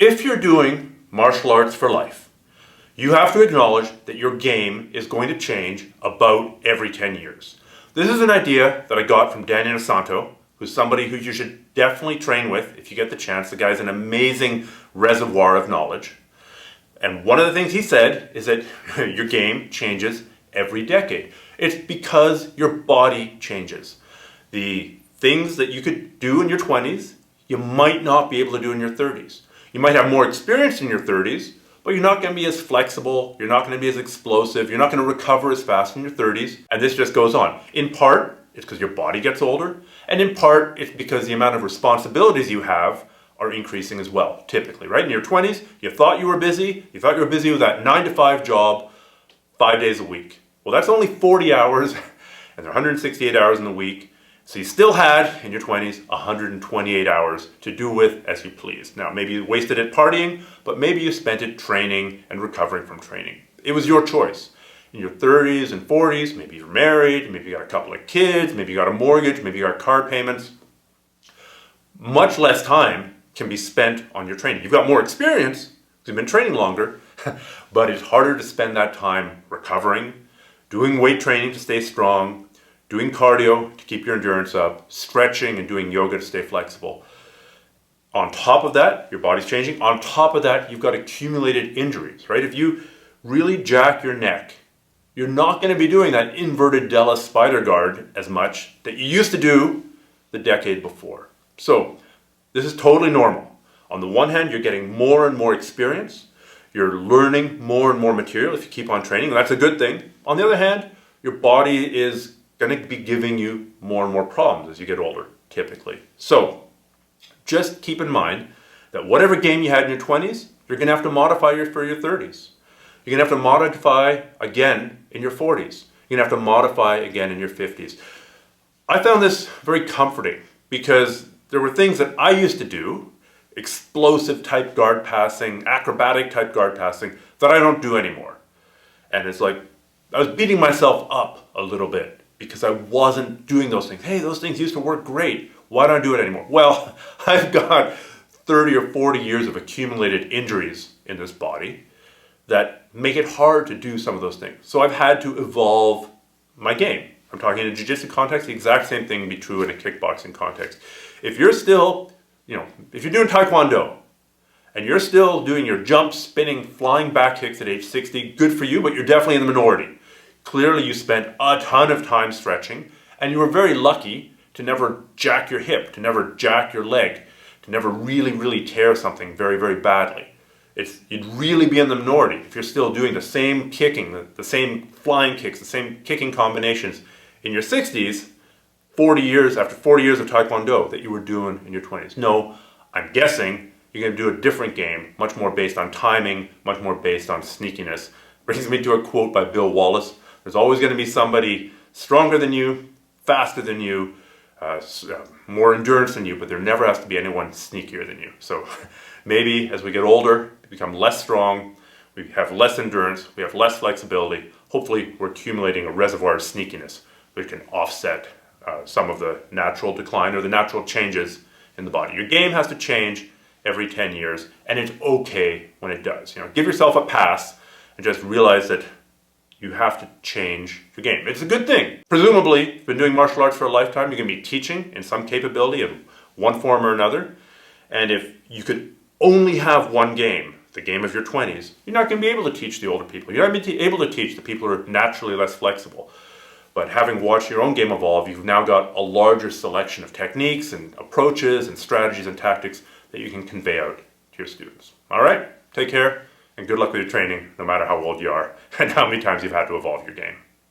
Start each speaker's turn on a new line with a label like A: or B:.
A: If you're doing martial arts for life, you have to acknowledge that your game is going to change about every 10 years. This is an idea that I got from Dan Inosanto, who's somebody who you should definitely train with if you get the chance. The guy's an amazing reservoir of knowledge. And one of the things he said is that your game changes every decade. It's because your body changes. The things that you could do in your 20s, you might not be able to do in your 30s. You might have more experience in your 30s, but you're not going to be as flexible, you're not going to be as explosive, you're not going to recover as fast in your 30s, and this just goes on. In part, it's because your body gets older, and in part, it's because the amount of responsibilities you have are increasing as well, typically, right? In your 20s, you thought you were busy with that 9-to-5 job, 5 days a week. Well, that's only 40 hours, and there are 168 hours in the week, so you still had, in your 20s, 128 hours to do with as you pleased. Now, maybe you wasted it partying, but maybe you spent it training and recovering from training. It was your choice. In your 30s and 40s, maybe you're married, maybe you got a couple of kids, maybe you got a mortgage, maybe you got car payments. Much less time can be spent on your training. You've got more experience, because you've been training longer, but it's harder to spend that time recovering, doing weight training to stay strong, doing cardio to keep your endurance up, stretching and doing yoga to stay flexible. On top of that, your body's changing. On top of that, you've got accumulated injuries, right? If you really jack your neck, you're not going to be doing that inverted Della spider guard as much that you used to do the decade before. So this is totally normal. On the one hand, you're getting more and more experience. You're learning more and more material if you keep on training. That's a good thing. On the other hand, your body is going to be giving you more and more problems as you get older, typically. So just keep in mind that whatever game you had in your 20s, you're going to have to modify for your 30s. You're going to have to modify again in your 40s. You're going to have to modify again in your 50s. I found this very comforting because there were things that I used to do, explosive type guard passing, acrobatic type guard passing, that I don't do anymore. And it's like I was beating myself up a little bit because I wasn't doing those things. Hey, those things used to work great. Why don't I do it anymore? Well, I've got 30 or 40 years of accumulated injuries in this body that make it hard to do some of those things. So I've had to evolve my game. I'm talking in a jiu-jitsu context, the exact same thing would be true in a kickboxing context. If you're still, if you're doing Taekwondo and you're still doing your jump, spinning, flying back kicks at age 60, good for you, but you're definitely in the minority. Clearly you spent a ton of time stretching and you were very lucky to never jack your hip, to never jack your leg, to never really tear something very, very badly. You'd really be in the minority if you're still doing the same kicking, the same flying kicks, the same kicking combinations in your 60s, 40 years after 40 years of Taekwondo that you were doing in your 20s. No, I'm guessing you're going to do a different game, much more based on timing, much more based on sneakiness. Brings me to a quote by Bill Wallace. There's always going to be somebody stronger than you, faster than you, more endurance than you, but there never has to be anyone sneakier than you. So maybe as we get older, we become less strong, we have less endurance, we have less flexibility. Hopefully we're accumulating a reservoir of sneakiness which can offset some of the natural decline or the natural changes in the body. Your game has to change every 10 years, and it's okay when it does. Give yourself a pass and just realize that you have to change your game. It's a good thing. Presumably, if you've been doing martial arts for a lifetime, you're going to be teaching in some capability in one form or another. And if you could only have one game, the game of your 20s, you're not going to be able to teach the older people. You're not going to be able to teach the people who are naturally less flexible. But having watched your own game evolve, you've now got a larger selection of techniques and approaches and strategies and tactics that you can convey out to your students. All right, take care and good luck with your training, no matter how old you are and how many times you've had to evolve your game.